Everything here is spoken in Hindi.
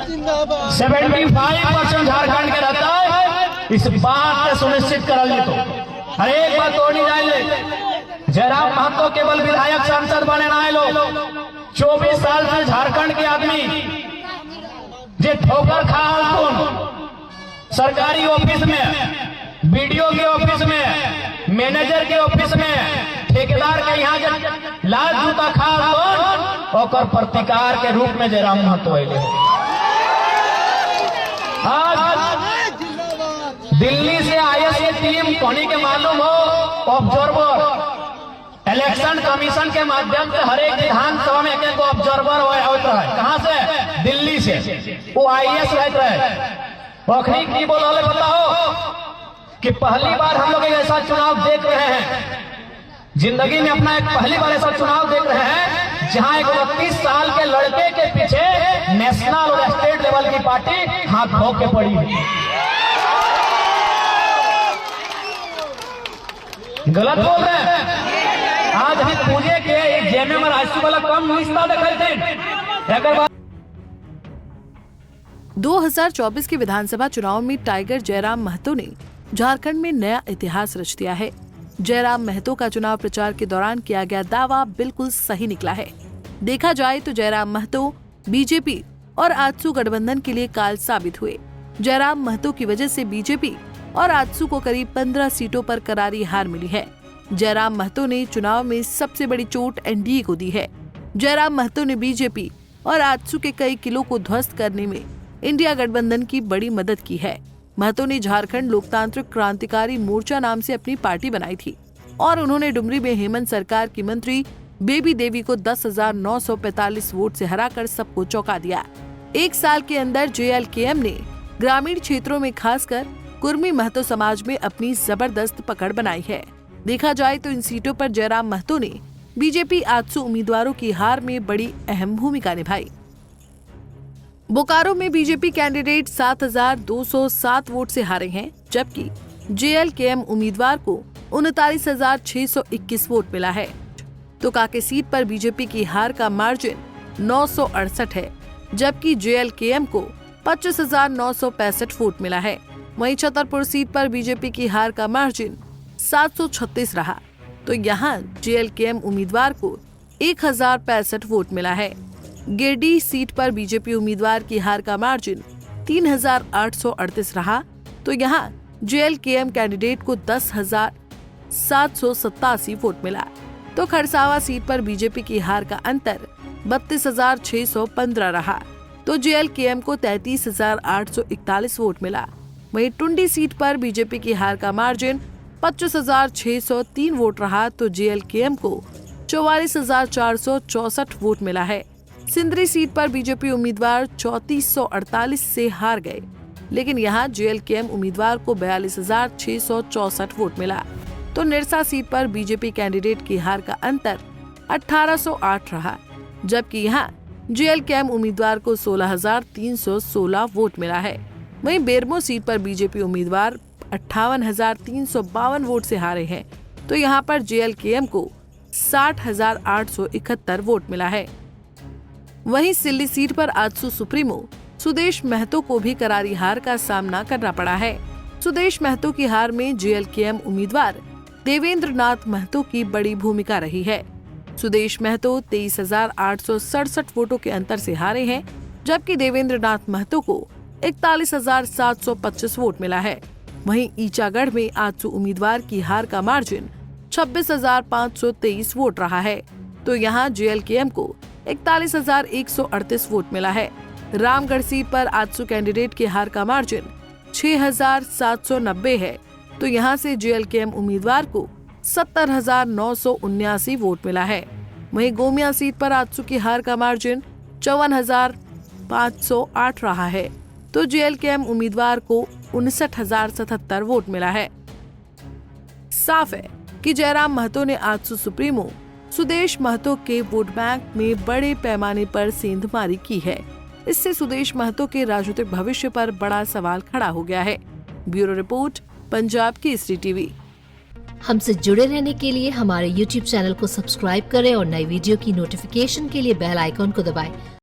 75% झारखंड के रहता है। इस बात से सुनिश्चित करल तो हर एक बात तो नहीं जाए। जयराम महतो केवल विधायक सांसद बने ना लो, 24 साल से झारखंड के आदमी जे ठोकर खा सरकारी ऑफिस में, बीडीओ के ऑफिस में, मैनेजर के ऑफिस में, ठेकेदार के यहाँ जब लाल जूता खा और प्रतिकार के रूप में जयराम महतो अले। आज दिल्ली से आईएएस की टीम पानी के मालूम हो, ऑब्जर्वर इलेक्शन कमीशन के माध्यम से हर एक विधानसभा में एक ऑब्जर्वर होता है। कहां से? दिल्ली से। वो आईएएस रहता है। पोखरी की बोले बताओ कि पहली बार हम लोग ऐसा चुनाव देख रहे हैं, जिंदगी में अपना एक पहली बार ऐसा चुनाव देख रहे हैं जहां एक 32 साल के लड़के के पीछे नेशनल और स्टेट लेवल की पार्टी हाथ धो के पड़ी है। गलत बोल रहे हैं। आज हम पूजे के जेमे में राजू वाला कम रिश्ता देखे थे। 2024 के विधानसभा चुनाव में टाइगर जयराम महतो ने झारखंड में नया इतिहास रच दिया है। जयराम महतो का चुनाव प्रचार के दौरान किया गया दावा बिल्कुल सही निकला है। देखा जाए तो जयराम महतो बीजेपी और आजसू गठबंधन के लिए काल साबित हुए। जयराम महतो की वजह से बीजेपी और आजसू को करीब 15 सीटों पर करारी हार मिली है। जयराम महतो ने चुनाव में सबसे बड़ी चोट एनडीए को दी है। जयराम महतो ने बीजेपी और आजसू के कई किलों को ध्वस्त करने में इंडिया गठबंधन की बड़ी मदद की है। महतो ने झारखंड लोकतांत्रिक क्रांतिकारी मोर्चा नाम से अपनी पार्टी बनाई थी और उन्होंने डुमरी में हेमंत सरकार की मंत्री बेबी देवी को 10,945 वोट से हराकर सबको चौंका दिया। एक साल के अंदर जेएलकेएम ने ग्रामीण क्षेत्रों में खासकर कुर्मी महतो समाज में अपनी जबरदस्त पकड़ बनाई है। देखा जाए तो इन सीटों पर जयराम महतो ने बीजेपी आजसू उम्मीदवारों की हार में बड़ी अहम भूमिका निभाई। बोकारो में बीजेपी कैंडिडेट 7,207 वोट से हारे हैं, जबकि जेएलकेएम उम्मीदवार को 39,621 वोट मिला है। तो काके सीट पर बीजेपी की हार का मार्जिन 968 है, जबकि जेएलकेएम को 25,965 वोट मिला है। वहीं छतरपुर सीट पर बीजेपी की हार का मार्जिन 736 रहा, तो यहाँ जेएलकेएम उम्मीदवार को 1,065 वोट मिला है। गिरडीह सीट पर बीजेपी उम्मीदवार की हार का मार्जिन 3,838 रहा, तो यहाँ जेएलकेएम कैंडिडेट को 10,787 वोट मिला। तो खरसावा सीट पर बीजेपी की हार का अंतर 32,615 रहा, तो जेएलकेएम को 33,841 वोट मिला। वहीं टुंडी सीट पर बीजेपी की हार का मार्जिन 25,603 वोट रहा, तो जेएलकेएम को 44,464 वोट मिला है। सिंदरी सीट पर बीजेपी उम्मीदवार 3448 से हार गए, लेकिन यहाँ जेएलकेएम उम्मीदवार को 42,664 वोट मिला। तो निरसा सीट पर बीजेपी कैंडिडेट की हार का अंतर 1,808 रहा, जबकि यहाँ जेएलकेएम उम्मीदवार को 16,316 वोट मिला है। वहीं बेरमो सीट पर बीजेपी उम्मीदवार 58,352 वोट से हारे हैं, तो यहाँ पर जेएलकेएम को 60,871 वोट मिला है। वहीं सिल्ली सीट पर आजसू सुप्रीमो सुदेश महतो को भी करारी हार का सामना करना पड़ा है। सुदेश महतो की हार में जेएलकेएम उम्मीदवार देवेंद्र नाथ महतो की बड़ी भूमिका रही है। सुदेश महतो 23,867 वोटों के अंतर से हारे हैं, जबकि देवेंद्र नाथ महतो को 41,725 वोट मिला है। वहीं ईचागढ़ में आजसू उम्मीदवार की हार का मार्जिन 26,523 वोट रहा है, तो यहाँ जेएलकेएम को 41,138 वोट मिला है। रामगढ़ सीट पर आजसू कैंडिडेट की हार का मार्जिन 6,790 है, तो यहाँ से जेएलकेएम उम्मीदवार को 70,979 वोट मिला है। वहीं गोमिया सीट पर आजसू की हार का मार्जिन 54,508 रहा है, तो जेएलकेएम उम्मीदवार को 59,077 वोट मिला है। साफ है कि जयराम महतो ने आजसू सुप्रीमो सुदेश महतो के वोट बैंक में बड़े पैमाने पर सेंधमारी की है। इससे सुदेश महतो के राजनीतिक भविष्य पर बड़ा सवाल खड़ा हो गया है। Bureau report, Punjab Kesari TV. हमसे जुड़े रहने के लिए हमारे YouTube चैनल को सब्सक्राइब करें और नई वीडियो की नोटिफिकेशन के लिए बेल आइकॉन को दबाएं।